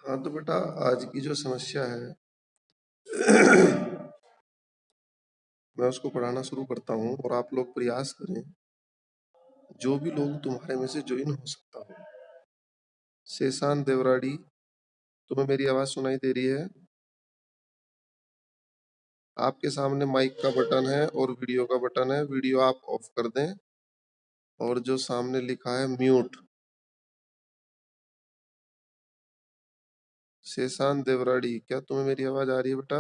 हाँ तो बेटा, आज की जो समस्या है मैं उसको पढ़ाना शुरू करता हूँ और आप लोग प्रयास करें, जो भी लोग तुम्हारे में से ज्वाइन हो सकता हो। शेषान देवराड़ी, तुम्हें मेरी आवाज सुनाई दे रही है? आपके सामने माइक का बटन है और वीडियो का बटन है। वीडियो आप ऑफ कर दें और जो सामने लिखा है म्यूट। शेषान देवराड़ी, क्या तुम्हें मेरी आवाज आ रही है बेटा?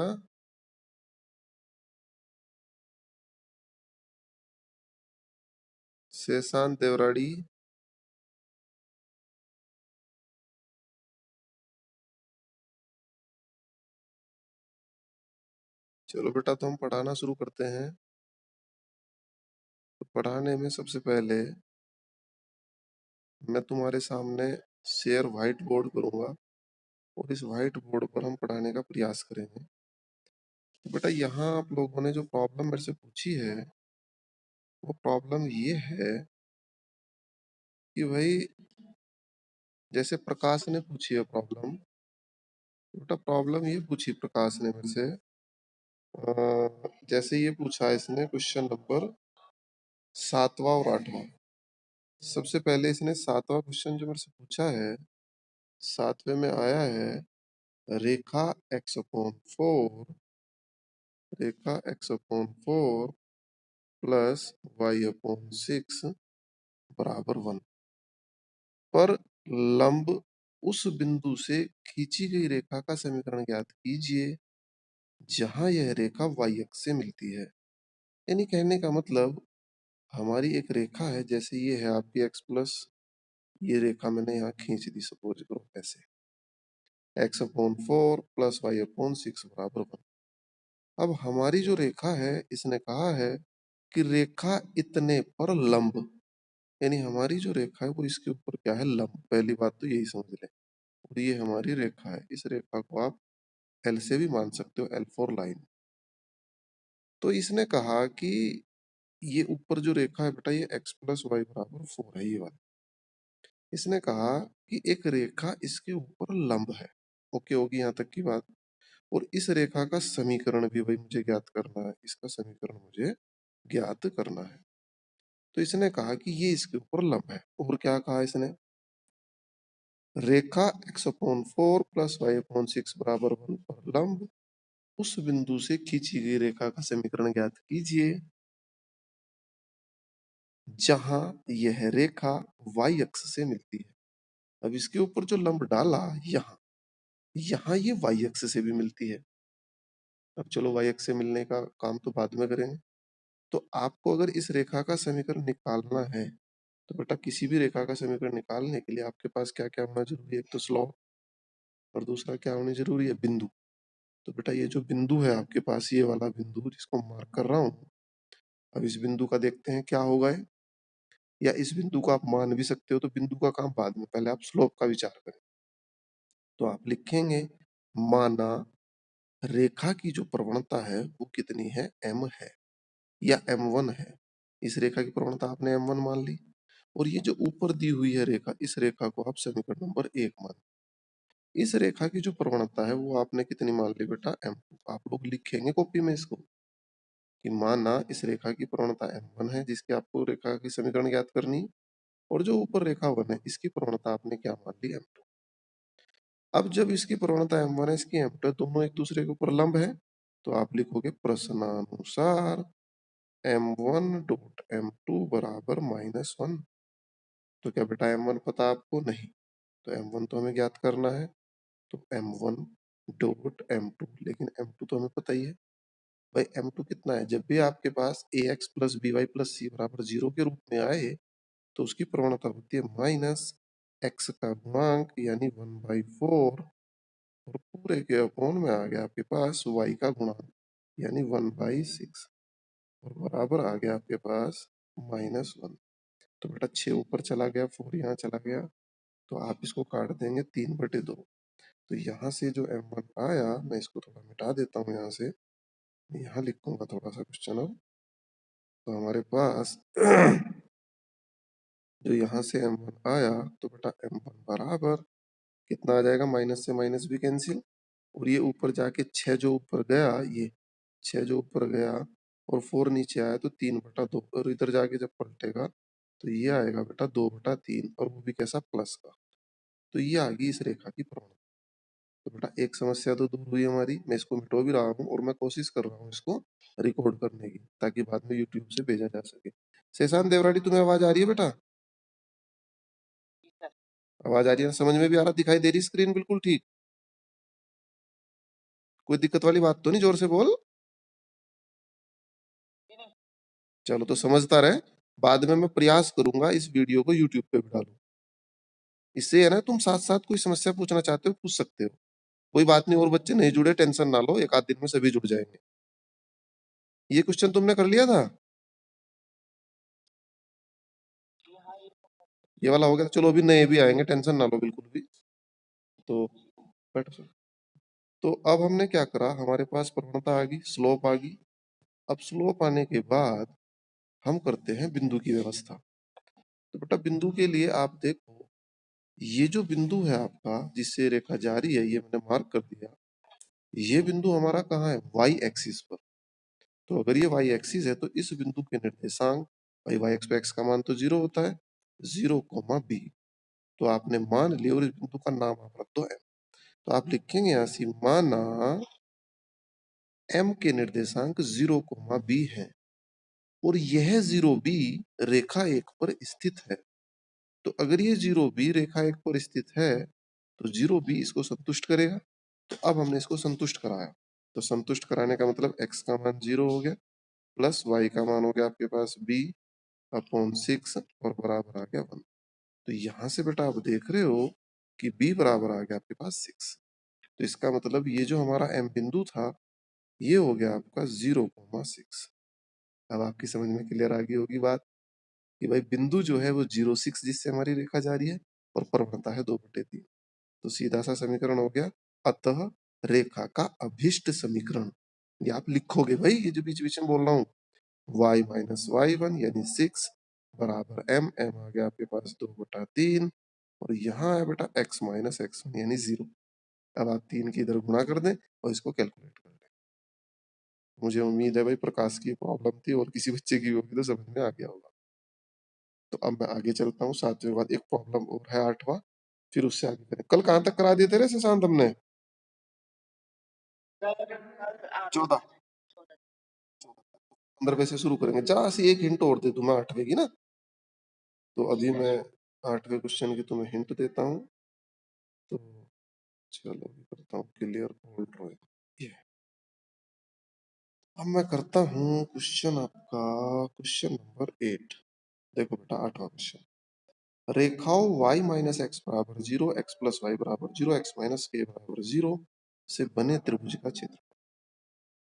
शेषान देवराड़ी, चलो बेटा, तो हम पढ़ाना शुरू करते हैं। तो पढ़ाने में सबसे पहले मैं तुम्हारे सामने शेयर व्हाइट बोर्ड करूंगा और इस व्हाइट बोर्ड पर हम पढ़ाने का प्रयास करेंगे। तो बेटा, यहाँ आप लोगों ने जो प्रॉब्लम मेरे से पूछी है, वो प्रॉब्लम ये है कि भाई, जैसे प्रकाश ने पूछी है प्रॉब्लम, बेटा प्रॉब्लम ये पूछी प्रकाश ने मेरे से, जैसे ये पूछा है इसने क्वेश्चन नंबर 7वां और 8वां। सबसे पहले इसने 7वां क्वेश्चन जो मेरे से पूछा है, 7वें में आया है रेखा x अपॉन 4, रेखा x upon 4 plus y upon 6 बराबर 1 पर लंब उस बिंदु से खींची गई रेखा का समीकरण ज्ञात कीजिए जहां यह रेखा y अक्ष से मिलती है। यानी कहने का मतलब, हमारी एक रेखा है, जैसे ये है आपकी x प्लस, ये रेखा मैंने यहाँ खींच दी, सपोज करो ऐसे, x upon 4 plus y upon 6 बराबर 1। अब हमारी जो रेखा है, इसने कहा है कि रेखा इतने पर लंब, यानी हमारी जो रेखा है वो इसके ऊपर क्या है, लंब। पहली बात तो यही समझ लें। और ये हमारी रेखा है, इस रेखा को आप एल से भी मान सकते हो, L4 लाइन। तो इसने कहा कि ये ऊपर जो रेखा है बेटा, ये x प्लस वाई बराबर 4 है, ये वाली। इसने कहा कि एक रेखा इसके ऊपर लंब है। ओके, होगी यहाँ तक की बात। और इस रेखा का समीकरण भी भाई मुझे ज्ञात करना है, इसका समीकरण मुझे ज्ञात करना है। तो इसने कहा कि ये इसके ऊपर लंब है। और क्या कहा इसने, रेखा x upon 4 plus y upon 6 बराबर 1 पर लंब उस बिंदु से खींची गई रेखा का समीकरण ज्ञात कीजिए जहां यह रेखा y अक्ष से मिलती है। अब इसके ऊपर जो लंब डाला, यहाँ यहाँ ये y अक्ष से भी मिलती है। अब चलो, y अक्ष से मिलने का काम तो बाद में करेंगे। तो आपको अगर इस रेखा का समीकरण निकालना है, तो बेटा किसी भी रेखा का समीकरण निकालने के लिए आपके पास क्या क्या होना जरूरी है, एक तो स्लोप और दूसरा क्या होनी जरूरी है, बिंदु। तो बेटा ये जो बिंदु है आपके पास, ये वाला बिंदु जिसको मार्क कर रहा हूं, अब इस बिंदु का देखते हैं क्या होगा ये। या इस बिंदु को आप मान भी सकते हो, तो बिंदु का काम बाद में, पहले आप स्लोप का विचार करें। तो आप लिखेंगे, माना रेखा की जो प्रवणता है वो कितनी है, m है या m1 है। इस रेखा की प्रवणता आपने m1 मान ली, और ये जो ऊपर दी हुई है रेखा, इस रेखा को आप समीकरण नंबर 1 मान। इस रेखा की जो प्रवणता है वो आपने कितनी मान ली बेटा, m2। आप लोग लिखेंगे कॉपी में इसको कि माना इस रेखा की प्रवणता m1 है, जिसकी आपको रेखा की समीकरण ज्ञात करनी है, और जो ऊपर रेखा 1 है, इसकी प्रवणता आपने क्या मान ली, m2। अब जब इसकी प्रवणता m1 है, इसकी m2 है, दोनों एक दूसरे के ऊपर लंब है, तो आप लिखोगे प्रश्नानुसार m1 डॉट m2 बराबर -1। तो क्या बेटा m1 पता आपको? नहीं। तो m1 तो हमें ज्ञात करना है, तो m1 डॉट m2, लेकिन m2 तो हमें पता ही है। भाई m2 कितना है, जब भी आपके पास ax plus by plus c बराबर 0 के रूप में आए, तो उसकी प्रवणता होती है माइनस x का गुणांक यानी 1/4, और पूरे के अपॉन में आ गया आपके पास y का गुणांक यानी 1/6, और बराबर आ गया आपके पास -1। तो बेटा 6 ऊपर चला गया, 4 यहाँ चला गया, तो आप इसको काट देंगे 3/2। तो यहाँ से जो m1 आया, मैं इसको थोड़ा मिटा देता हूँ यहाँ से, यहाँ लिखूंगा थोड़ा सा क्वेश्चन। अब तो हमारे पास जो यहाँ से m1 आया, तो बेटा m1 बराबर कितना आ जाएगा, माइनस से माइनस भी कैंसिल, और ये ऊपर जाके 6 जो ऊपर गया, ये 6 जो ऊपर गया और 4 नीचे आया तो 3/2, और इधर जाके जब पलटेगा तो ये आएगा बेटा 2/3, और वो भी कैसा, प्लस का। तो ये आ गई इस रेखा की प्रवणता। तो बेटा एक समस्या तो दूर हुई हमारी, मैं इसको मिटो भी रहा हूँ और मैं कोशिश कर रहा हूँ इसको रिकॉर्ड करने की, ताकि बाद में यूट्यूब से भेजा जा सके। शेषांत देवराड़ी, तुम्हें आवाज आ रही है बेटा? आवाज आ रही है, समझ में भी आ रहा, दिखाई दे रही स्क्रीन बिल्कुल ठीक? कोई दिक्कत वाली बात तो नहीं? जोर से बोल। चलो तो समझता रहे, बाद में मैं प्रयास करूंगा इस वीडियो को यूट्यूब पे भी डालूं। इससे है ना, तुम साथ साथ कोई समस्या पूछना चाहते हो पूछ सकते हो, कोई बात नहीं। और बच्चे नहीं जुड़े, टेंशन ना लो, एक आध दिन में सभी जुड़ जाएंगे। ये क्वेश्चन तुमने कर लिया था? ये वाला हो गया? चलो अभी नए भी आएंगे, टेंशन ना लो बिल्कुल भी। तो बैठो सर। तो अब हमने क्या करा, हमारे पास प्रवणता आ गई, स्लोप आ गई। अब स्लोप आने के बाद हम करते हैं बिंदु की व्यवस्था। तो बेटा बिंदु के लिए आप देखो, ये जो बिंदु है आपका जिससे रेखा जा रही है, ये मैंने मार्क कर दिया। ये बिंदु हमारा कहाँ है? वाई एक्सिस पर। तो अगर ये वाई एक्सिस है तो इस बिंदु के निर्देशांक, भाई वाई एक्स पे एक्स का मान तो 0 होता है, 0, बी। तो आपने मान लिया और इस बिंदु का नाम आप रख दो एम। तो आप लिखेंगे यहाँ से, माना एम के निर्देशांक 0, बी है और यह 0, बी रेखा एक पर स्थित है। तो अगर ये 0, बी रेखा एक पर स्थित है तो 0, बी इसको संतुष्ट करेगा। तो अब हमने इसको संतुष्ट कराया, तो संतुष्ट कराने का मतलब x का मान 0 हो गया, प्लस y का मान हो गया आपके पास b/6 और बराबर आ गया 1। तो यहाँ से बेटा आप देख रहे हो कि b बराबर आ गया आपके पास 6। तो इसका मतलब ये जो हमारा m बिंदु था, ये हो गया आपका 0, 6। अब आपकी समझ में क्लियर आ गई होगी बात कि भाई बिंदु जो है वो 0, 6 जिससे हमारी रेखा जा रही है, और प्रवणता है 2/3। तो सीधा सा समीकरण हो गया, अतः रेखा का अभिष्ट समीकरण। ये आप लिखोगे भाई, ये जो बीच बीच में बोल रहा हूँ, y-y1 यानी 6 बराबर m, m आ गया आपके पास 2/3, और यहाँ है बेटा x-x1 यानी 0। अब आप 3 की इधर गुणा कर दें और इसको कैलकुलेट कर दें। मुझे उम्मीद है भाई प्रकाश की प्रॉब्लम थी और किसी बच्चे की होगी तो समझ में आ गया होगा। तो अब मैं आगे चलता हूँ, 7वें के बाद एक प्रॉब्लम और है 8वां, फिर उससे आगे करें। कल कहाँ तक करा दिए थे रे शशांत हमने? 14। 15वें से शुरू करेंगे, जरा सी एक हिंट और दे दूं मैं 8वें की ना। तो अभी मैं 8वें क्वेश्चन की तुम्हें हिंट देता हूँ। तो चलो अभी करता हूँ क्लियर होल्ड ड्राइंग। ये अब मैं करता हूँ क्वेश्चन आपका, क्वेश्चन नंबर 8। देखो बेटा 8वां क्वेश्चन, रेखाओं y-x बराबर 0, x प्लस वाई बराबर 0, x माइनस a बराबर 0 से बने त्रिभुज का क्षेत्र।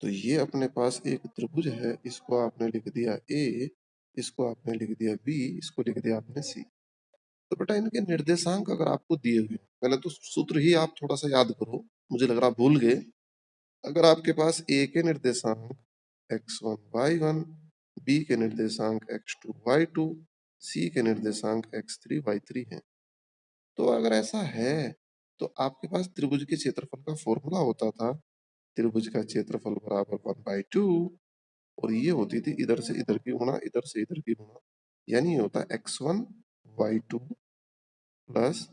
तो ये अपने पास एक त्रिभुज है, इसको आपने लिख दिया ए, इसको आपने लिख दिया बी, इसको लिख दिया आपने सी। तो बेटा इनके निर्देशांक अगर आपको दिए हुए, पहले तो सूत्र ही आप थोड़ा सा याद करो, मुझे लग रहा आप भूल गए। अगर आपके पास ए के निर्देशांक x1 y1, बी के निर्देशांक x2 y2, सी के निर्देशांक x3 y3 हैं, तो अगर ऐसा है तो आपके पास त्रिभुज के क्षेत्रफल का फॉर्मूला होता था, त्रिभुज का क्षेत्रफल बराबर 1/2, और ये होती थी इधर से इधर की गुणा, इधर से इधर की गुणा, यानी ये होता है x1 y2 plus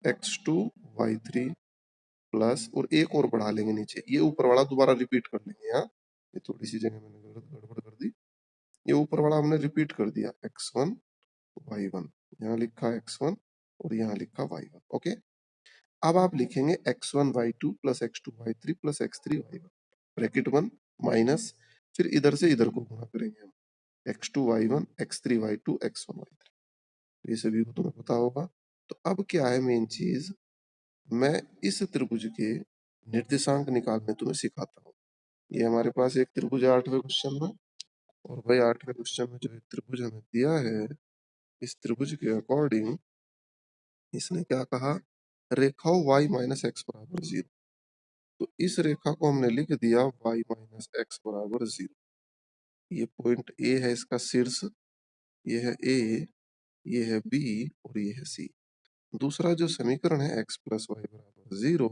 x2 y3 plus, और एक और बढ़ा लेंगे नीचे, ये ऊपर वाला दोबारा रिपीट कर लेंगे। यहाँ ये थोड़ी सी जगह मैंने गड़बड़ कर दी, ये ऊपर वाला हमने रिपीट कर दिया, x1 y1, यहाँ लिखा x1 और यहाँ लिखा y1। ओके, अब आप लिखेंगे x1 y2 plus x2 y3 plus x3 y1, bracket 1 minus, फिर इधर से इधर को गुणा करेंगे हम, x2 y1 x3 y2 x1 y3। ये सभी को तुम्हें पता होगा। तो अब क्या है मेन चीज, मैं इस त्रिभुज के निर्देशांक निकालने तुम्हें सिखाता हूँ। ये हमारे पास एक त्रिभुज है 8वें क्वेश्चन में, और भाई 8वें क्वेश्चन में जो एक त्रिभुज हमें दिया है, इस त्रिभुज के अकॉर्डिंग इसने क्या कहा, रेखा y-x बराबर 0। तो इस रेखा को हमने लिख दिया y-x बराबर 0। ये पॉइंट ए है इसका शीर्ष, ये है ए, ये है बी और ये है सी। दूसरा जो समीकरण है x प्लस वाई बराबर 0,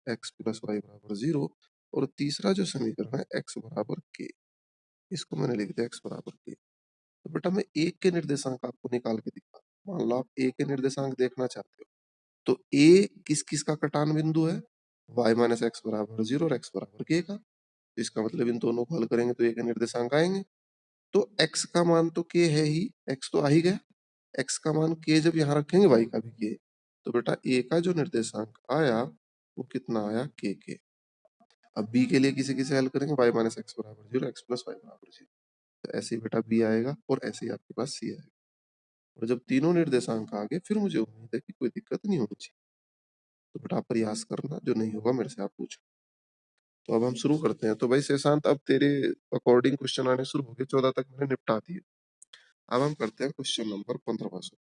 x प्लस वाई बराबर 0, और तीसरा जो समीकरण है x बराबर k, इसको मैंने लिख दिया x बराबर k। तो बेटा मैं एक के निर्देशांक आपको निकाल के दिखा, मान लो आप ए के निर्देशांक देखना चाहते हो, तो ए किस किस का कटान बिंदु है, y माइनस एक्स बराबर 0 और x बराबर k का। तो इसका मतलब इन दोनों को हल करेंगे तो ए के निर्देशांक आएंगे। तो x का मान तो k है ही, x तो आ ही गया, x का मान k जब यहाँ रखेंगे y का भी k, तो बेटा a का जो निर्देशांक आया वो कितना आया k। अब b के लिए किसे किसे हल करेंगे, y माइनस एक्स बराबर 0, x प्लस वाई बराबर 0। तो ऐसे ही बेटा b आएगा और ऐसे ही आपके पास c आएगा। और जब तीनों निर्देशांक आ गए फिर मुझे उम्मीद है कि कोई दिक्कत नहीं होनी चाहिए। तो बेटा आप प्रयास करना, जो नहीं होगा मेरे से आप पूछो। तो अब हम शुरू करते हैं। तो भाई शेषांत, अब तेरे अकॉर्डिंग क्वेश्चन आने शुरू हो गए, 14 तक मैंने निपटा दिए। अब हम करते हैं क्वेश्चन नंबर 15 से।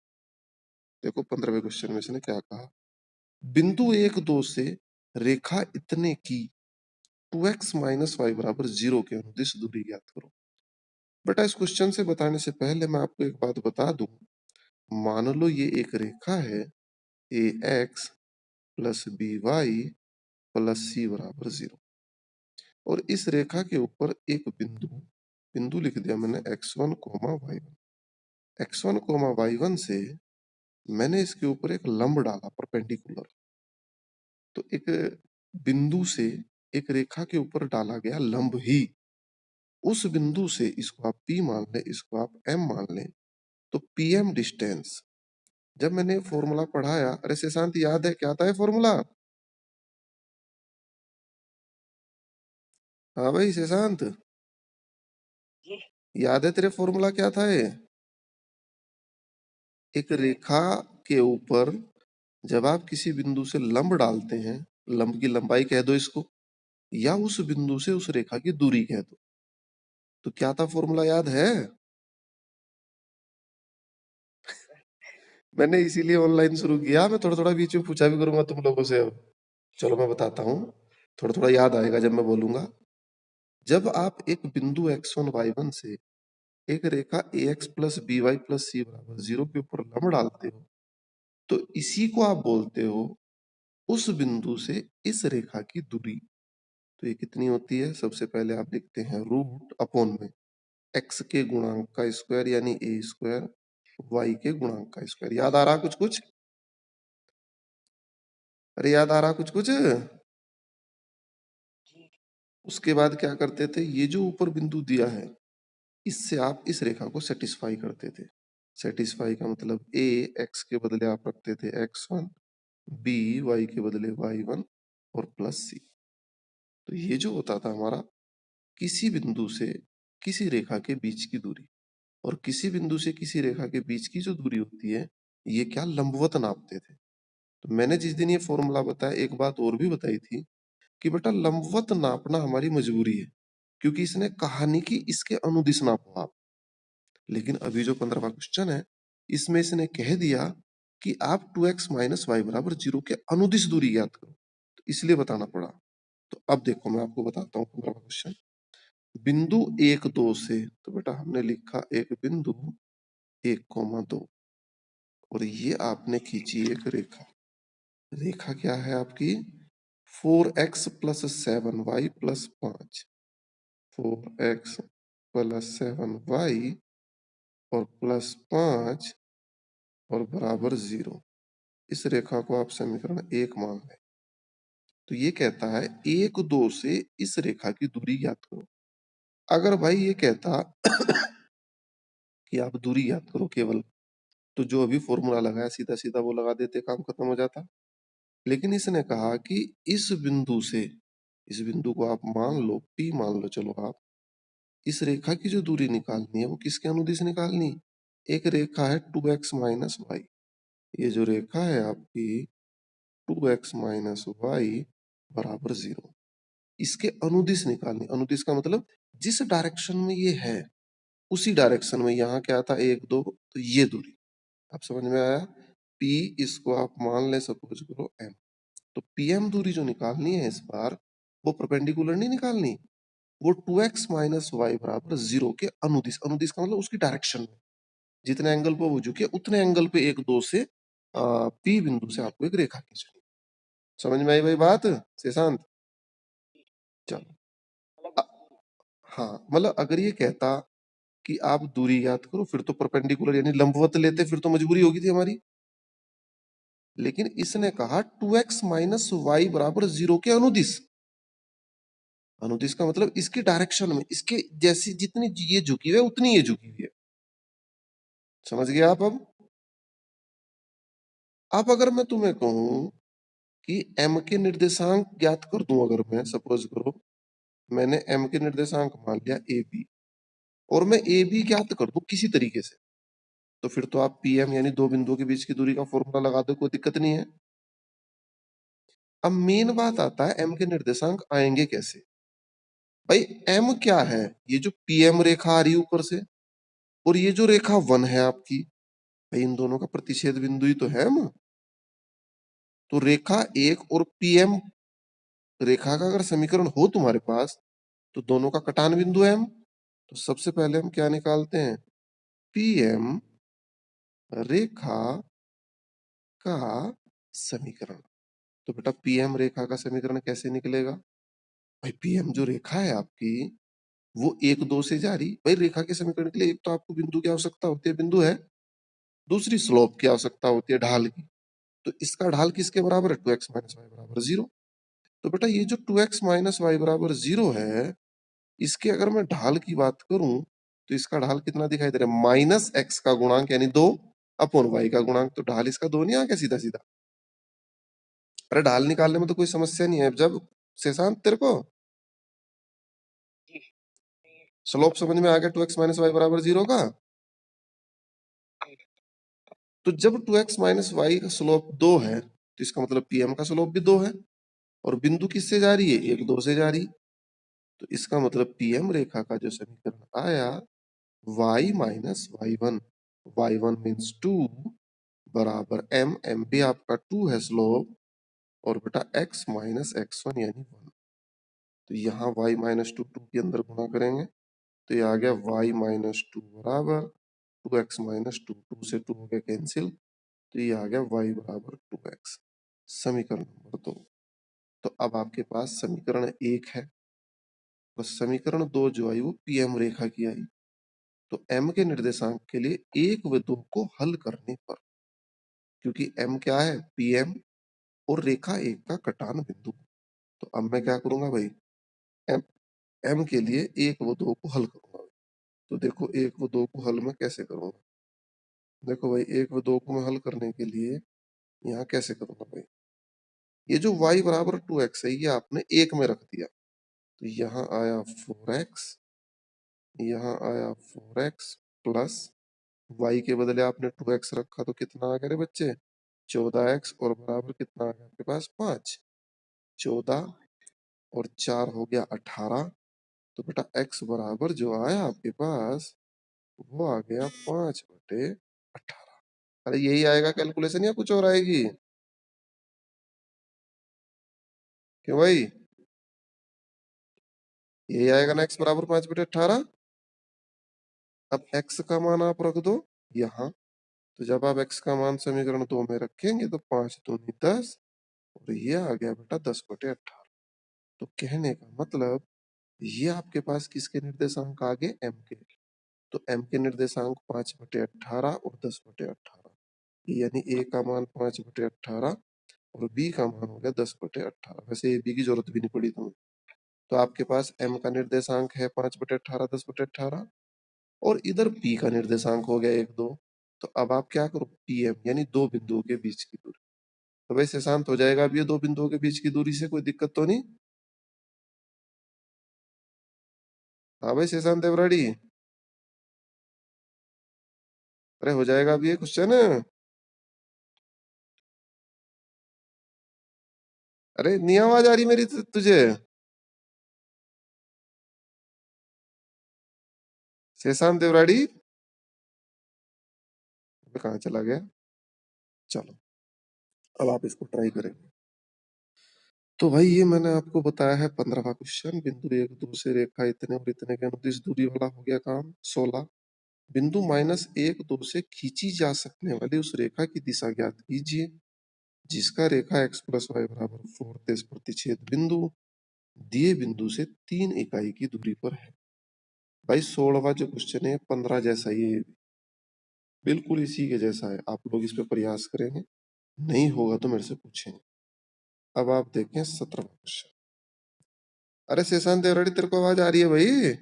देखो 15वें क्वेश्चन में इसने क्या कहा, बिंदु 1 2 से रेखा इतने की 2x माइनस वाई बराबर 0 के अनुदिश दूरी ज्ञात करो। बेटा इस क्वेश्चन से बताने से पहले मैं आपको एक बात बता दूं, मान लो ये एक रेखा है a x plus b y plus c बराबर 0, और इस रेखा के ऊपर एक बिंदु बिंदु लिख दिया मैंने x1 coma y1। x1 coma y1 से मैंने इसके ऊपर एक लंब डाला परपेंडिकुलर। तो एक बिंदु से एक रेखा के ऊपर डाला गया लंब ही, उस बिंदु से इसको आप P मान लें, इसको आप M मान लें, तो PM डिस्टेंस। जब मैंने फॉर्मूला पढ़ाया, अरे शशांत याद है क्या था ये फॉर्मूला? हाँ भाई शशांत, याद है तेरे फॉर्मूला क्या था ये? एक रेखा के ऊपर जब आप किसी बिंदु से लंब डालते हैं, लंब की लंबाई कह दो इसको, या उस बिंदु से उस रेखा की दूरी कह दो, तो क्या था फॉर्मूला याद है? मैंने इसीलिए ऑनलाइन शुरू किया, मैं थोड़ा थोड़ा बीच में पूछा भी करूंगा तुम लोगों से। अब चलो मैं बताता हूँ, थोड़ा थोड़ा याद आएगा जब मैं बोलूंगा। जब आप एक बिंदु x1 y1 से एक रेखा ax plus b y plus c बराबर 0 के ऊपर लंब डालते हो, तो इसी को आप बोलते हो उस बिंदु से इस रेखा की दूरी। तो ये कितनी होती है, सबसे पहले आप लिखते हैं रूट अपॉन में x के गुणांक का स्क्वायर यानी a स्क्वायर, y के गुणांक का स्क्वायर। याद आ रहा कुछ कुछ? अरे याद आ रहा कुछ कुछ? उसके बाद क्या करते थे, ये जो ऊपर बिंदु दिया है इससे आप इस रेखा को सेटिस्फाई करते थे। सेटिस्फाई का मतलब a x के बदले आप रखते थे x1, b y के बदले y1 और प्लस c। तो ये जो होता था हमारा किसी बिंदु से किसी रेखा के बीच की दूरी, और किसी बिंदु से किसी रेखा के बीच की जो दूरी होती है ये क्या लंबवत नापते थे। तो मैंने जिस दिन ये फॉर्मूला बताया एक बात और भी बताई थी कि बेटा लंबवत नापना हमारी मजबूरी है, क्योंकि इसने कहा नहीं कि इसके अनुदिश नापो आप। लेकिन अभी जो 15वां क्वेश्चन है इसमें इसने कह दिया कि आप 2x माइनस वाई बराबर 0 के अनुदिश दूरी ज्ञात करो, तो इसलिए बताना पड़ा। तो अब देखो मैं आपको बताता हूँ 15वां क्वेश्चन। बिंदु 1 2 से, तो बेटा हमने लिखा एक बिंदु 1 2, और ये आपने खींची एक रेखा। रेखा क्या है आपकी, 4x plus 7y plus 5, 4x plus 7y और प्लस 5 और बराबर 0। इस रेखा को आप समीकरण 1 मान लें। तो ये कहता है 1 2 से इस रेखा की दूरी ज्ञात करो। अगर भाई ये कहता कि आप दूरी ज्ञात करो केवल, तो जो अभी फॉर्मूला लगाया सीधा सीधा वो लगा देते, काम खत्म हो जाता। लेकिन इसने कहा कि इस बिंदु से, इस बिंदु को आप मान लो P मान लो, चलो आप इस रेखा की जो दूरी निकालनी है वो किसके अनुदिश निकालनी। एक रेखा है 2x माइनस वाई, ये जो रेखा है आपकी 2x माइनस वाई बराबर 0, इसके अनुदिश निकालनी। अनुदिश का मतलब जिस डायरेक्शन में ये है उसी डायरेक्शन में, यहाँ क्या था 1 2, तो ये दूरी आप समझ में आया। P इसको आप मान ले सपोज करो M, तो PM दूरी जो निकालनी है इस बार वो परपेंडिकुलर नहीं निकालनी, वो 2x माइनस वाई बराबर 0 के अनुदिश। अनुदिश का मतलब उसकी डायरेक्शन में, जितने एंगल पे वो झुके उतने एंगल पे 1 2 से पी बिंदु से आपको एक रेखा खींचनी। समझ में आई भाई बात शेषांत? चलो हाँ, मतलब अगर ये कहता कि आप दूरी ज्ञात करो, फिर तो परपेंडिकुलर यानी लंबवत लेते, फिर तो मजबूरी होगी थी हमारी। लेकिन इसने कहा 2x माइनस वाई बराबर 0 के अनुदिश। अनुदिश का मतलब इसकी डायरेक्शन में, इसके जैसी जितनी ये झुकी हुई है उतनी ये झुकी हुई है। समझ गए आप? अब अगर मैं तुम्हें कहूं कि m के निर्देशांक ज्ञात कर दूं, अगर मैं सपोज करो मैंने m के निर्देशांक मान लिया ए बी, और मैं ए बी ज्ञात कर दूं किसी तरीके से, तो फिर तो आप पी एम यानी दो बिंदुओं के बीच की दूरी का फॉर्मूला लगा दो, कोई दिक्कत नहीं है। अब मेन बात आता है m के निर्देशांक आएंगे कैसे। भाई m क्या है, ये जो पीएम रेखा आ रही है ऊपर से, और ये जो रेखा 1 है आपकी, भाई इन दोनों का प्रतिच्छेद बिंदु ही तो है m। तो रेखा एक और पीएम रेखा का अगर समीकरण हो तुम्हारे पास, तो दोनों का कटान बिंदु है m। तो सबसे पहले हम क्या निकालते हैं, पीएम रेखा का समीकरण। तो बेटा पीएम रेखा का समीकरण कैसे निकलेगा, भाई पीएम जो रेखा है आपकी वो 1 2 से जा रही, भाई रेखा के समीकरण के लिए एक तो आपको बिंदु की आवश्यकता होती है, बिंदु है, दूसरी स्लोप की आवश्यकता होती है, ढाल की। तो इसका ढाल किसके बराबर है, 2x माइनस वाई बराबर 0। तो बेटा ये जो 2x माइनस वाई बराबर 0 है, इसके अगर मैं ढाल की बात करूं तो इसका ढाल कितना दिखाई दे रहा है, माइनस एक्स का गुणांक यानी 2 अपॉन वाई का गुणांक। तो ढाल इसका 2 नहीं आ गया सीधा सीधा। अरे ढाल निकालने में तो कोई समस्या नहीं है। जब शेषांत तेरे को स्लोप समझ में आ गया 2x माइनस वाई बराबर 0 का, तो जब 2x माइनस वाई का स्लोप 2 है, तो इसका मतलब पीएम का स्लोप भी 2 है, और बिंदु किससे जा रही है, 1 2 से जा रही। तो इसका मतलब पीएम रेखा का जो समीकरण आया, y minus y one, y one means 2 बराबर m, m भी आपका 2 है स्लोप, और बेटा x माइनस एक्स वन यानी 1। तो यहाँ y माइनस टू के अंदर गुणा करेंगे, तो ये आ गया y माइनस 2 बराबर 2x माइनस 2, 2 से 2 हो गया कैंसिल, तो ये आ गया y बराबर 2x। समीकरण नंबर 2। तो अब आपके पास समीकरण 1 है, और समीकरण 2 जो आई वो पीएम रेखा की आई। तो m के निर्देशांक के लिए 1 व 2 को हल करने पर, क्योंकि m क्या है, पीएम और रेखा 1 का कटान बिंदु। तो अब मैं क्या करूंगा भाई, m, m के लिए 1 व 2 को हल करूंगा। तो देखो 1 व 2 को हल मैं कैसे करूंगा, देखो भाई 1 व 2 को मैं हल करने के लिए यहाँ कैसे करूंगा भाई, ये जो y बराबर 2x है ये आपने 1 में रख दिया, तो यहाँ आया 4x, यहाँ आया 4x प्लस y के बदले आपने 2x रखा, तो कितना आ गया रे बच्चे, 14x, और बराबर कितना आ गया आपके पास 5, 14 और 4 हो गया 18। तो बेटा x बराबर जो आया आपके पास वो आ गया 5/18। अरे यही आएगा कैलकुलेशन या कुछ और आएगी, क्यों भाई, यही आएगा ना, x बराबर 5/18। अब x का मान आप रख दो यहाँ, तो जब आप x का मान समीकरण 2 में रखेंगे तो 5 दूनी 10, और ये आ गया बेटा 10/18। तो कहने का मतलब ये आपके पास किसके निर्देशांक आ गए, m के। तो m के निर्देशांक 5/18 और 10/18, यानी a का मान 5/18 और b का मान हो गया 10/18। वैसे a b की जरूरत भी नहीं पड़ी तुम्हें। तो आपके पास m का निर्देशांक है 5/18 10/18, और इधर p का निर्देशांक हो गया 1 2। तो अब आप क्या करो, pm यानी दो बिंदुओं के बीच की दूरी। तो वैसे शांत हो जाएगा अब ये दो बिंदुओं के बीच की दूरी से, कोई दिक्कत तो नहीं। हाँ भाई शेषांत देवराड़ी, अरे हो जाएगा अब ये क्वेश्चन। अरे नहीं आवाज आ रही मेरी तुझे, शेषांत देवराड़ी कहाँ चला गया। चलो अब आप इसको ट्राई करेंगे। तो भाई ये मैंने आपको बताया है 15वां क्वेश्चन, बिंदु 1 2 से रेखा इतने और इतने के अनुदिश दूरी वाला हो गया काम 16। बिंदु -1 2 से खींची जा सकने वाली उस रेखा की दिशा ज्ञात कीजिए जिसका रेखा x + y = 4 प्रतिच्छेद बिंदु दिए बिंदु से 3 इकाई की दूरी पर है। भाई 16वां जो क्वेश्चन है 15 जैसा ही है, बिल्कुल इसी के जैसा है। आप लोग इस पे प्रयास करेंगे, नहीं होगा तो मेरे से पूछेंगे। अब आप देखें 17वां क्वेश्चन। अरे शेषांत देवराड़ी, तेरे को आवाज आ रही है भाई?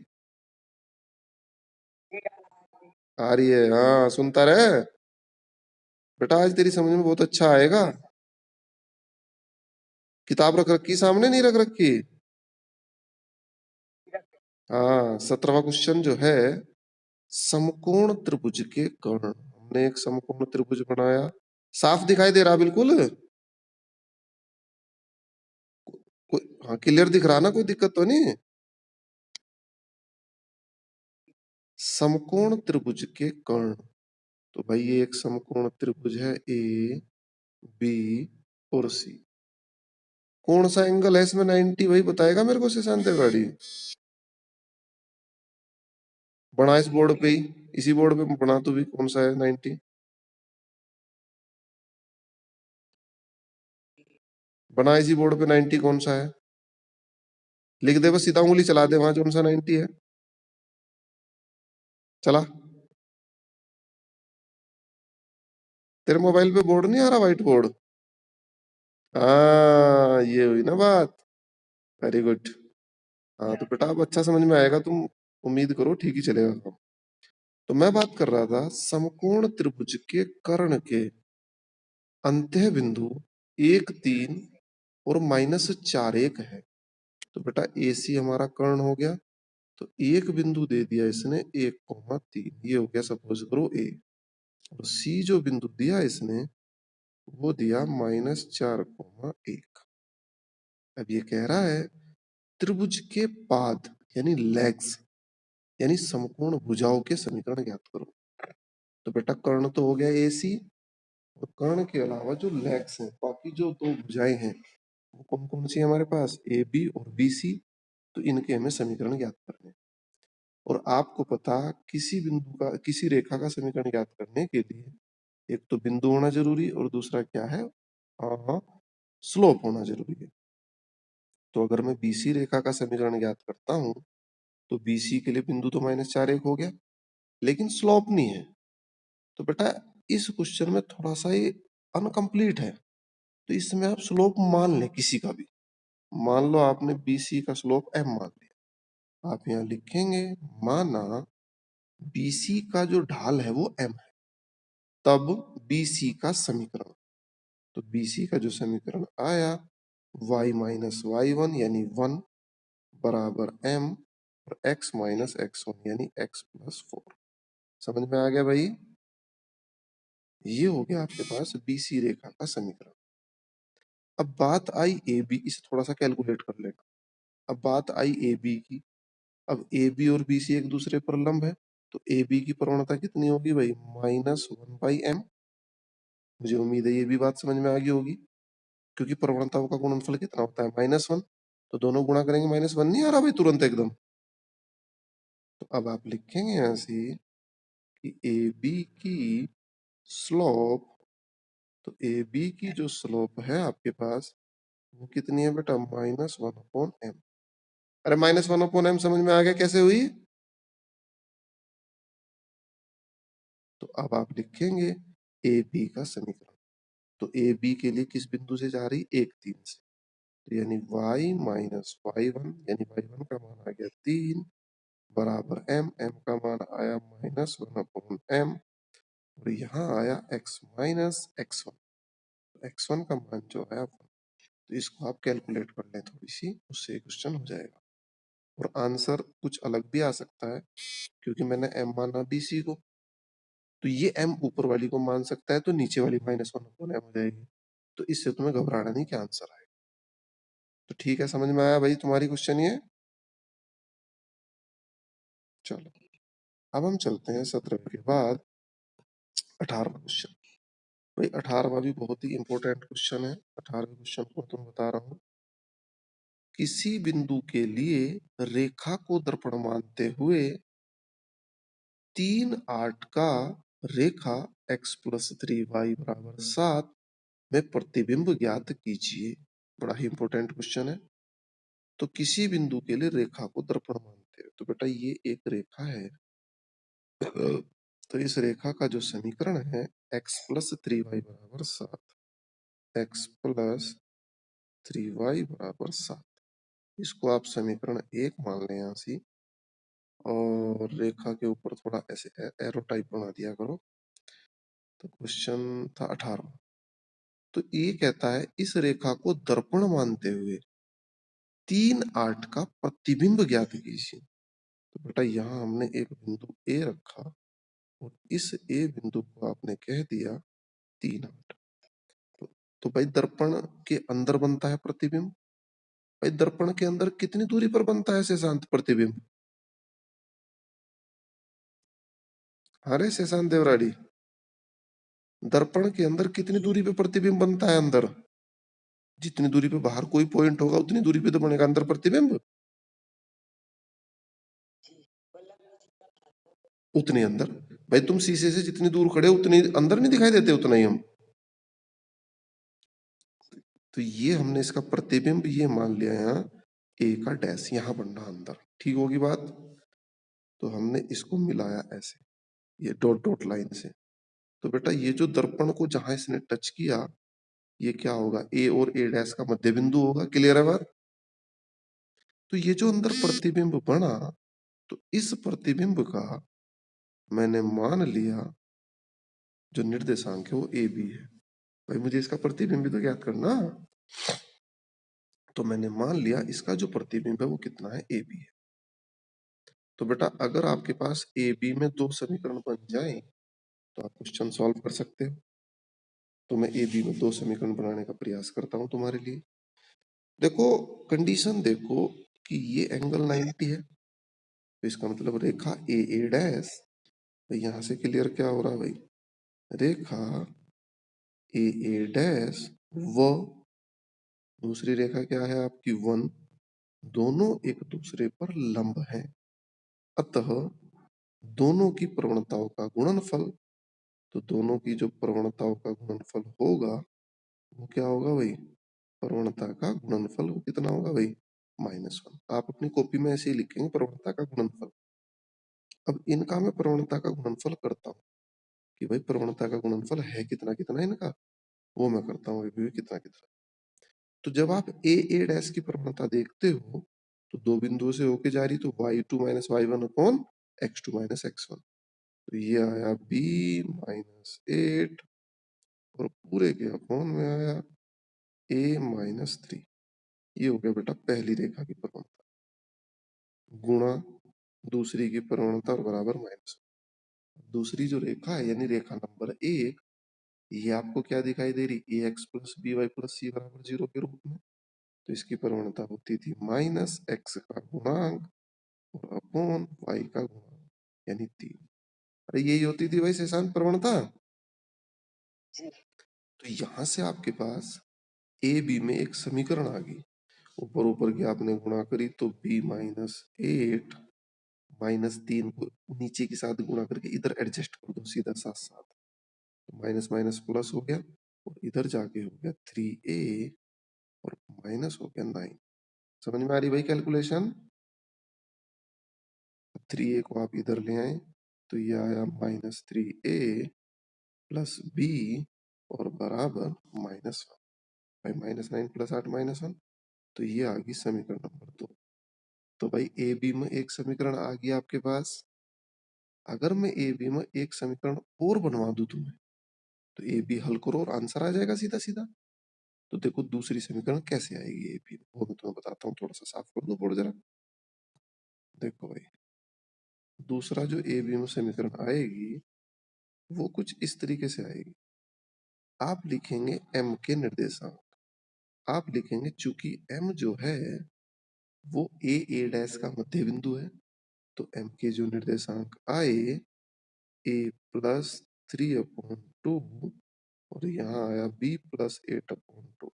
आ रही है, हाँ सुनता रहे बेटा, आज तेरी समझ में बहुत अच्छा आएगा। किताब रख रखी सामने, नहीं रख रखी? हाँ, 17वां क्वेश्चन जो है, समकोण त्रिभुज के कर्ण। हमने एक समकोण त्रिभुज बनाया, साफ दिखाई दे रहा बिल्कुल? हाँ क्लियर दिख रहा ना, कोई दिक्कत तो नहीं? समकोण त्रिभुज के कर्ण, तो भाई ये एक समकोण त्रिभुज है ए बी और सी। कौन सा एंगल है इसमें 90? भाई बताएगा मेरे को शशांक त्रिपाठी? बना इस बोर्ड पे ही, इसी बोर्ड पे बना तू भी, कौन सा है 90? बना इसी बोर्ड पे 90 कौन सा है, लिख दे, बस सीधा उंगली चला दे वहां कौन सा 90 है। चला, तेरे मोबाइल पे बोर्ड नहीं आ रहा, व्हाइट बोर्ड? हाँ ये हुई ना बात, वेरी गुड। हाँ तो बेटा अब अच्छा समझ में आएगा, तुम उम्मीद करो ठीक ही चलेगा काम। तो मैं बात कर रहा था समकोण त्रिभुज के कर्ण के अंत्य बिंदु 1 3 और -4 1 है। तो बेटा ए सी हमारा कर्ण हो गया, तो एक बिंदु दे दिया इसने 1,3, ये हो गया सपोज करो ए। और सी जो बिंदु दिया इसने वो दिया -4,1। अब ये कह रहा है त्रिभुज के पाद यानी लेग्स यानी समकोण भुजाओं के समीकरण ज्ञात करो। तो बेटा कर्ण तो हो गया ए सी, और कर्ण के अलावा जो लेग्स हैं, बाकी जो दो भुजाएं हैं वो कौन कौन सी है हमारे पास, ए बी और बी सी। तो इनके हमें समीकरण ज्ञात करने हैं। और आपको पता, किसी बिंदु का, किसी रेखा का समीकरण ज्ञात करने के लिए एक तो बिंदु होना जरूरी और दूसरा क्या है, स्लोप होना जरूरी है। तो अगर मैं बीसी रेखा का समीकरण ज्ञात करता हूं तो बीसी के लिए बिंदु तो -4 1 हो गया, लेकिन स्लोप नहीं है। तो बेटा इस क्वेश्चन में थोड़ा सा ये अनकंप्लीट है, तो इसमें आप स्लोप मान लें किसी का भी। मान लो आपने बीसी का स्लोप m मान लिया, आप यहाँ लिखेंगे माना बीसी का जो ढाल है वो m है, तब बीसी का समीकरण। तो बीसी का जो समीकरण आया y - y1 यानी 1 बराबर m और x - x1 यानी x + 4। समझ में आ गया भाई? ये हो गया आपके पास बीसी रेखा का समीकरण। अब बात आई ए बी, इसे थोड़ा सा कैलकुलेट कर लेना। अब बात आई ए बी की। अब ए बी और बी सी एक दूसरे पर लंब है, तो ए बी की प्रवणता कितनी होगी भाई, -1/m। मुझे उम्मीद है ये भी बात समझ में आ गई होगी, क्योंकि प्रवणताओं का गुणनफल कितना होता है, -1। तो दोनों गुणा करेंगे, -1 नहीं आ रहा भाई तुरंत एकदम। तो अब आप लिखेंगे यहाँ से कि ए बी की स्लोप, तो ए बी की जो स्लोप है आपके पास वो कितनी है बेटा, -1/m। अरे -1/m समझ में आ गया कैसे हुई? तो अब आप लिखेंगे ए बी का समीकरण। तो ए बी के लिए किस बिंदु से जा रही, 1 3 से। तो यानी y - y1 यानी y1 का मान आ गया 3 बराबर m, m का मान आया -1/m, और यहाँ आया x - x1। x1 का मान जो है, तो इसको आप कैलकुलेट कर लें थोड़ी सी, उससे क्वेश्चन हो जाएगा। और आंसर कुछ अलग भी आ सकता है, क्योंकि मैंने m माना बीसी को, तो ये m ऊपर वाली को मान सकता है, तो नीचे वाली -1/m हो जाएगी। तो इससे तुम्हें घबराना नहीं क्या आंसर आएगा। तो ठीक है, समझ में आया भाई तुम्हारी क्वेश्चन ये? चलो अब हम चलते हैं 17 के बाद 18वां क्वेश्चन। भाई 18वां भी बहुत ही इंपॉर्टेंट क्वेश्चन है। 18वें क्वेश्चन को तुम बता रहा हूँ, किसी बिंदु के लिए रेखा को दर्पण मानते हुए 3/8 का रेखा x प्लस 3y बराबर 7 में प्रतिबिंब ज्ञात कीजिए। बड़ा ही इंपॉर्टेंट क्वेश्चन है। तो किसी बिंदु के लिए रेखा को दर्पण मानते हैं। तो बेटा ये एक रेखा है। तो इस रेखा का जो समीकरण है x प्लस 3y बराबर 7, x प्लस 3y बराबर 7, इसको आप समीकरण 1 मान लें यहाँ से, और रेखा के ऊपर थोड़ा ऐसे एरो टाइप बना दिया करो। तो क्वेश्चन था 18। तो ये कहता है इस रेखा को दर्पण मानते हुए 3/8 का प्रतिबिंब ज्ञात कीजिए। तो बेटा यहाँ हमने एक बिंदु ए रखा और इस ए बिंदु को आपने कह दिया 3/8। तो भाई दर्पण के अंदर बनता है प्रतिबिंब। भाई दर्पण के अंदर कितनी दूरी पर बनता है शेषांत प्रतिबिंब? अरे शेषांत देवराड़ी, दर्पण के अंदर कितनी दूरी पे प्रतिबिंब बनता है अंदर? जितनी दूरी पे बाहर कोई पॉइंट होगा उतनी दूरी पे तो बनेगा अंदर प्रतिबिंब। उतनी अंदर। भाई तुम शीशे से जितनी दूर खड़े उतनी अंदर नहीं दिखाई देते, उतना ही हम। तो ये हमने इसका प्रतिबिंब ये मान लिया यहाँ ए का डैश यहाँ बनना अंदर। ठीक होगी बात? तो हमने इसको मिलाया ऐसे, ये डॉट डॉट लाइन से। तो बेटा ये जो दर्पण को जहां इसने टच किया, ये क्या होगा? ए और ए डैश का मध्य बिंदु होगा। क्लियर है बात? तो ये जो अंदर प्रतिबिंब बना, तो इस प्रतिबिंब का मैंने मान लिया जो निर्देशांक है वो ए बी है। भाई मुझे इसका प्रतिबिंब भी तो ज्ञात करना। तो मैंने मान लिया इसका जो प्रतिबिंब है वो कितना है? ए बी है। तो बेटा अगर आपके पास ए बी में दो समीकरण बन जाए तो आप क्वेश्चन सॉल्व कर सकते हो। तो मैं ए बी में दो समीकरण बनाने का प्रयास करता हूं तुम्हारे लिए। देखो कंडीशन देखो कि ये एंगल 90 है, तो इसका मतलब रेखा ए ए डैश, भाई यहां से क्लियर क्या हो रहा है भाई? रेखा ए ए डैश व दूसरी रेखा क्या है आपकी 1, दोनों एक दूसरे पर लंब हैं। अतः दोनों की प्रवणताओं का गुणनफल, तो दोनों की जो प्रवणताओं का गुणनफल होगा वो क्या होगा भाई? प्रवणता का गुणनफल वो कितना होगा भाई? -1। आप अपनी कॉपी में ऐसे ही लिखेंगे प्रवणता का गुणनफल। अब इनका मैं प्रवणता का गुणनफल करता हूँ कि भाई प्रवणता का गुणनफल है कितना कितना इनका, वो मैं करता हूँ अभी भी कितना कितना। तो जब आप ए ए डैश की प्रवणता देखते हो तो दो बिंदुओं से होके जा रही, तो y2 minus y1 upon x2 minus x1। तो ये आया b माइनस 8 और पूरे के अपॉन में आया a माइनस 3। ये हो गया बेटा पहली रेखा की प्रवणता गुणा दूसरी की प्रवणता और बराबर -1। दूसरी जो रेखा है यानी रेखा नंबर 1, ये आपको क्या दिखाई दे रही? A x plus b y plus c बराबर 0 के रूप में। तो इसकी प्रवणता होती थी माइनस एक्स का गुणांक और अपॉन वाई का गुणांक यानी 3। अरे यही होती थी भाई शेषांत प्रवणता। तो यहां से आपके पास ए बी में एक समीकरण आ गई, ऊपर ऊपर की आपने गुणा करी तो b माइनस 8 -3 को नीचे के साथ गुणा करके इधर एडजस्ट कर दो सीधा साथ साथ, तो माइनस माइनस प्लस हो गया और इधर जाके हो गया 3a और माइनस हो गया 9। समझ में आ रही भाई कैलकुलेशन? 3a को आप इधर ले आए तो ये आया -3a प्लस b और बराबर -1। भाई -9 प्लस 8 -1, तो ये आ गई समीकरण नंबर 2। तो भाई ए बी में एक समीकरण आ गया आपके पास। अगर मैं ए बी में एक समीकरण और बनवा दूं तुम्हें, तो ए बी हल करो और आंसर आ जाएगा सीधा सीधा। तो देखो दूसरी समीकरण कैसे आएगी ए बी में, वो मैं तुम्हें बताता हूँ। थोड़ा सा साफ कर दो बोर्ड जरा। देखो भाई दूसरा जो ए बी में समीकरण आएगी वो कुछ इस तरीके से आएगी। आप लिखेंगे m के निर्देशांक, आप लिखेंगे चूंकि m जो है वो ए ए डैश का मध्य बिंदु है, तो m के जो निर्देशांक आए a प्लस 3/2 और यहाँ आया b प्लस 8/2।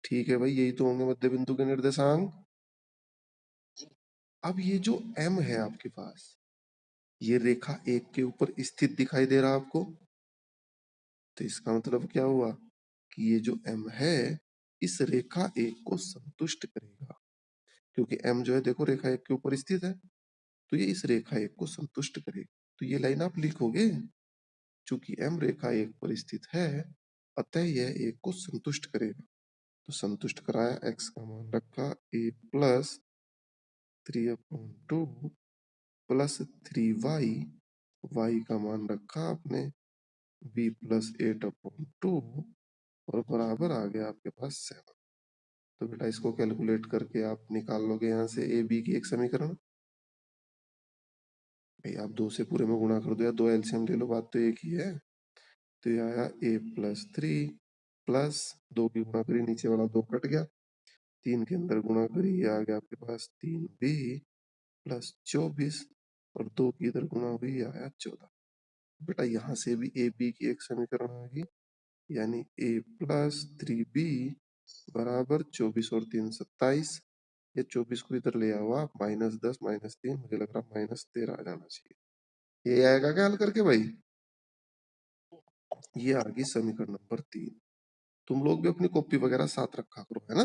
ठीक है भाई, यही तो होंगे मध्य बिंदु के निर्देशांक। अब ये जो m है आपके पास, ये रेखा एक के ऊपर स्थित दिखाई दे रहा है आपको, तो इसका मतलब क्या हुआ कि ये जो m है इस रेखा एक को संतुष्ट करेगा, क्योंकि m जो है देखो रेखा एक के ऊपर स्थित है, तो ये इस रेखा एक को संतुष्ट करेगा। तो ये लाइन आप लिखोगे, चूंकि m रेखा एक पर स्थित है अतः यह एक को संतुष्ट करेगा। तो संतुष्ट कराया, x का मान रखा a plus 3/2 plus 3y, y का मान रखा आपने b प्लस 8/2 और बराबर आ गया आपके पास 7। तो बेटा इसको कैलकुलेट करके आप निकाल लोगे यहाँ से ए बी की एक समीकरण। भाई आप 2 से पूरे में गुणा कर दो या 2 एलसीएम ले लो, बात तो एक ही है। तो ये आया a प्लस 3 प्लस 2 की गुणा करी, नीचे वाला 2 कट गया, 3 के अंदर गुणा करी, ये आ गया आपके पास 3b प्लस 24 और 2 की इधर गुणा हुई, ये आया 14। बेटा यहाँ से भी ए बी की एक समीकरण आ गई, यानी a प्लस 3b बराबर 24 और 3 27। ये 24 को इधर ले आओ आप, -10 -3, मुझे लग रहा -13 आ जाना चाहिए। ये आएगा क्या हल करके भाई? ये आ गई समीकरण नंबर 3। तुम लोग भी अपनी कॉपी वगैरह साथ रखा करो, है ना?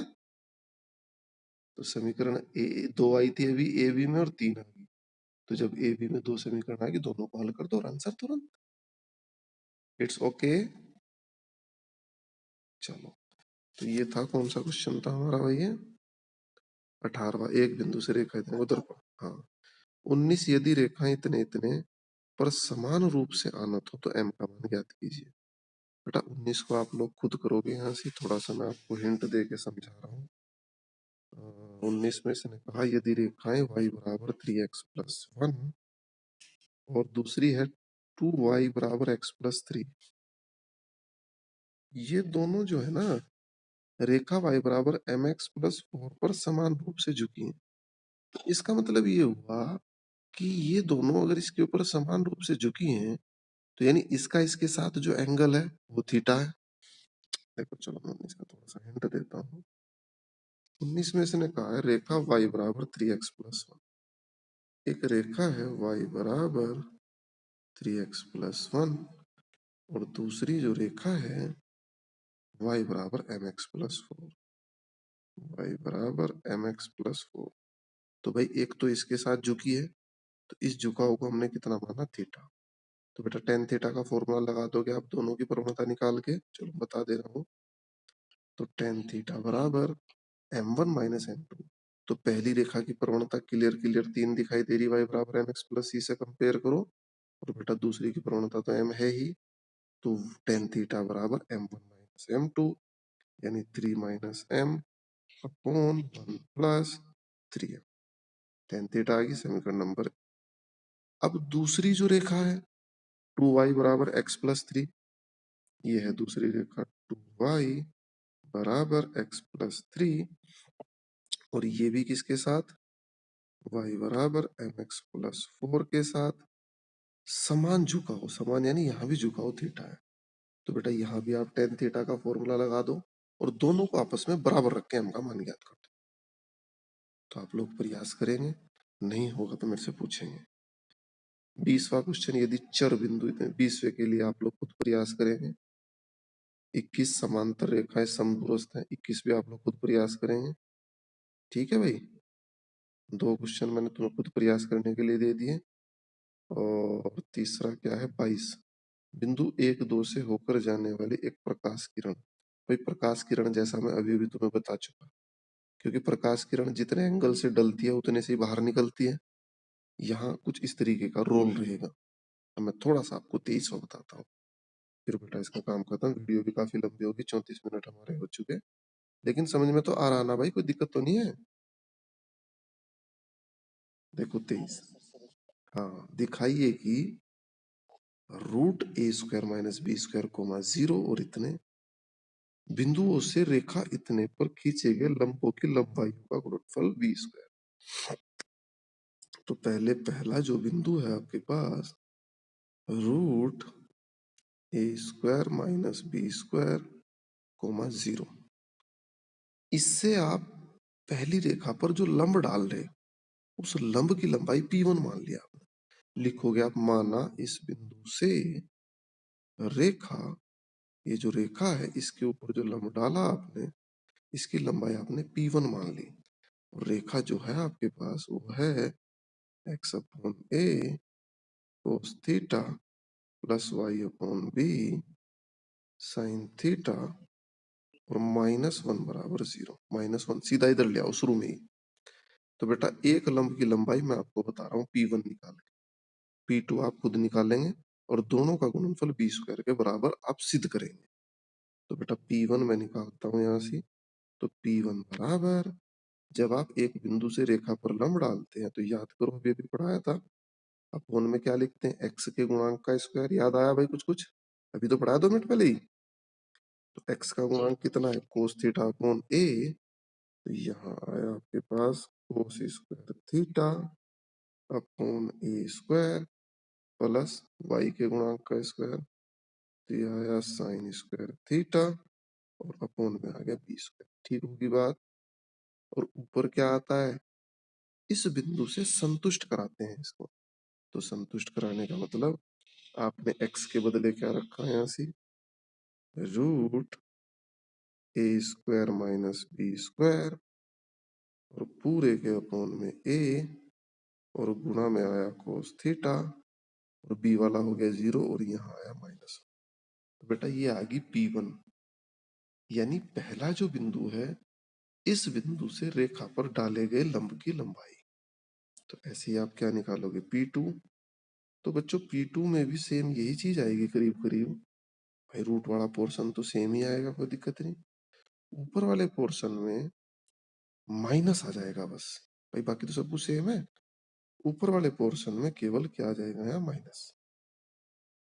तो समीकरण ए 2 आई थी अभी ए बी में और 3 आ गई। तो जब ए बी में 2 समीकरण आएगी दोनों को हल कर दो और आंसर तुरंत। It's okay. चलो, तो ये था, कौन सा क्वेश्चन था हमारा भैया? 18वां। एक बिंदु से रेखा इतने उधर को, हाँ। 19 यदि रेखाएं इतने इतने पर समान रूप से आनत हो तो m का मान ज्ञात कीजिए। बेटा 19 को आप लोग खुद करोगे, यहाँ से थोड़ा सा मैं आपको हिंट दे के समझा रहा हूँ। 19 में से ने कहा यदि रेखाएं y बराबर 3x प्लस 1 और दूसरी है 2y बराबर x प्लस 3, ये दोनों जो है ना रेखा y बराबर mx प्लस 4 पर समान रूप से झुकी है। तो इसका मतलब ये हुआ कि ये दोनों अगर इसके ऊपर समान रूप से झुकी हैं तो यानी इसका इसके साथ जो एंगल है वो थीटा है। देखो चलो मैं इसका थोड़ा सा हिंट देता हूँ। 19 में से ने कहा है रेखा y बराबर 3x प्लस 1, एक रेखा है y बराबर 3x प्लस 1 और दूसरी जो रेखा है y बराबर mx प्लस 4, y बराबर mx प्लस 4। तो भाई एक तो इसके साथ झुकी है, तो इस झुकाव को हमने कितना माना? थीटा। तो बेटा टेन थीटा का फॉर्मूला लगा दोगे आप दोनों की प्रवणता निकाल के, चलो बता दे रहा हूँ। तो टेन थीटा बराबर m1 माइनस m2। तो पहली रेखा की प्रवणता क्लियर क्लियर 3 दिखाई दे रही, y बराबर mx प्लस c से कंपेयर करो, और बेटा दूसरी की प्रवणता तो m है ही, तो टेन थीटा बराबर m1 माइनस m2 यानी 3 minus m upon 1 plus 3m। Tan theta आ गई समीकरण नंबर। अब दूसरी जो रेखा है 2y बराबर x प्लस 3, ये है दूसरी रेखा 2y बराबर x प्लस 3, और ये भी किसके साथ? y बराबर mx प्लस 4 के साथ समान झुकाव, समान यानी यहाँ भी झुकाव थीटा है। तो बेटा यहाँ भी आप टेन थीटा का फॉर्मूला लगा दो और दोनों को आपस में बराबर रख के m का मान ज्ञात कर दो। तो आप लोग प्रयास करेंगे, नहीं होगा तो मेरे से पूछेंगे। 20वां क्वेश्चन, यदि चर बिंदु 20वें के लिए आप लोग खुद प्रयास करेंगे। 21 समांतर रेखाएं समदूरस्थ हैं, 21 भी आप लोग खुद प्रयास करेंगे, ठीक है भाई? 2 क्वेश्चन मैंने तुम्हें खुद प्रयास करने के लिए दे दिए। और तीसरा क्या है? 22 बिंदु 1 2 से होकर जाने वाली एक प्रकाश किरण। भाई प्रकाश किरण जैसा मैं अभी भी तुम्हें बता चुका, क्योंकि प्रकाश किरण जितने एंगल से डलती है उतने से ही बाहर निकलती है। यहाँ कुछ इस तरीके का रोल रहेगा। अब मैं थोड़ा सा आपको 23वां बताता हूँ, फिर बेटा इसका काम खत्म। वीडियो भी काफी लंबी होगी, 34 मिनट हमारे हो चुके, लेकिन समझ में तो आ रहा ना भाई? कोई दिक्कत तो नहीं है? देखो 23, हाँ, दिखाइए कि √a² माइनस b² 0 और इतने बिंदुओं से रेखा इतने पर खींचे गए लंबों की लंबाइयों का गुणनफल b²। तो पहले पहला जो बिंदु है आपके पास √a² माइनस b² 0, इससे आप पहली रेखा पर जो लंब डाल रहे उस लंब की लंबाई p1 मान लिया आपने। लिखोगे आप, माना इस बिंदु से रेखा, ये जो रेखा है इसके ऊपर जो लंब डाला आपने, इसकी लंबाई आपने P1 मान ली। और रेखा जो है आपके पास वो है x upon a cos theta plus y upon b sin theta और -1 बराबर 0। -1 सीधा इधर ले आओ शुरू में ही। तो बेटा एक लंब की लंबाई मैं आपको बता रहा हूँ P1 निकाल के, P2 आप खुद निकालेंगे और दोनों का गुणनफल b स्क्वायर के बराबर आप सिद्ध करेंगे। तो बेटा P1 मैं निकालता हूँ यहाँ से, तो P1 बराबर, जब आप एक बिंदु से रेखा पर लंब डालते हैं तो याद करो अभी अभी पढ़ाया था, अपोन में क्या लिखते हैं, x के गुणांक का स्क्वायर। याद आया भाई कुछ कुछ? अभी तो पढ़ाया 2 मिनट पहले ही। तो x का गुणांक कितना है, कोस थीटा अपॉन a, तो यहाँ आया आपके पास cos square theta upon a square plus y के गुणांक का स्क्वायर, तो ये आया साइन स्क्वायर थीटा और अपोन में आ गया b स्क्वायर। ठीक होगी बात? और ऊपर क्या आता है, इस बिंदु से संतुष्ट कराते हैं इसको। तो संतुष्ट कराने का मतलब आपने x के बदले क्या रखा है यहाँ से, रूट ए स्क्वायर माइनस बी स्क्वायर और पूरे के अपोन में a और गुणा में आया कोस थीटा और b वाला हो गया 0 और यहाँ आया माइनस। तो बेटा ये आ गई P1, यानी पहला जो बिंदु है, इस बिंदु से रेखा पर डाले गए लंब की लंबाई। तो ऐसे ही आप क्या निकालोगे, P2। तो बच्चों P2 में भी सेम यही चीज आएगी करीब करीब, भाई रूट वाला पोर्शन तो सेम ही आएगा, कोई दिक्कत नहीं। ऊपर वाले पोर्शन में माइनस आ जाएगा बस, भाई बाकी तो सब कुछ सेम है। ऊपर वाले पोर्शन में केवल क्या आ जाएगा, यहाँ माइनस।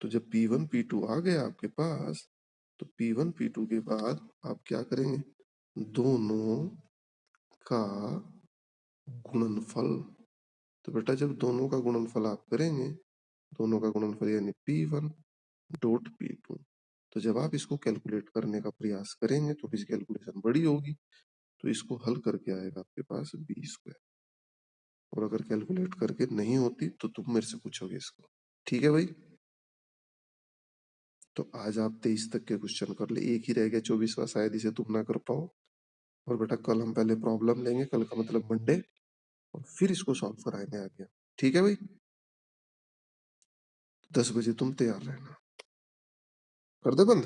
तो जब P1 P2 आ गया आपके पास, तो P1 P2 के बाद आप क्या करेंगे, दोनों का गुणनफल। तो बेटा जब दोनों का गुणनफल आप करेंगे, दोनों का गुणनफल यानी P1 डॉट P2, तो जब आप इसको कैलकुलेट करने का प्रयास करेंगे, थोड़ी सी कैलकुलेशन बड़ी होगी, तो इसको हल करके आएगा आपके पास बी स्क्वायर। और अगर कैलकुलेट करके नहीं होती तो तुम मेरे से पूछोगे इसको। ठीक है भाई? तो आज आप 23 तक के क्वेश्चन कर ले, एक ही रह गया 24वां, शायद इसे तुम ना कर पाओ। और बेटा कल हम पहले प्रॉब्लम लेंगे, कल का मतलब मंडे, और फिर इसको सॉल्व कराएंगे आगे। ठीक है भाई? 10 बजे तुम तैयार रहना। कर दे बंद।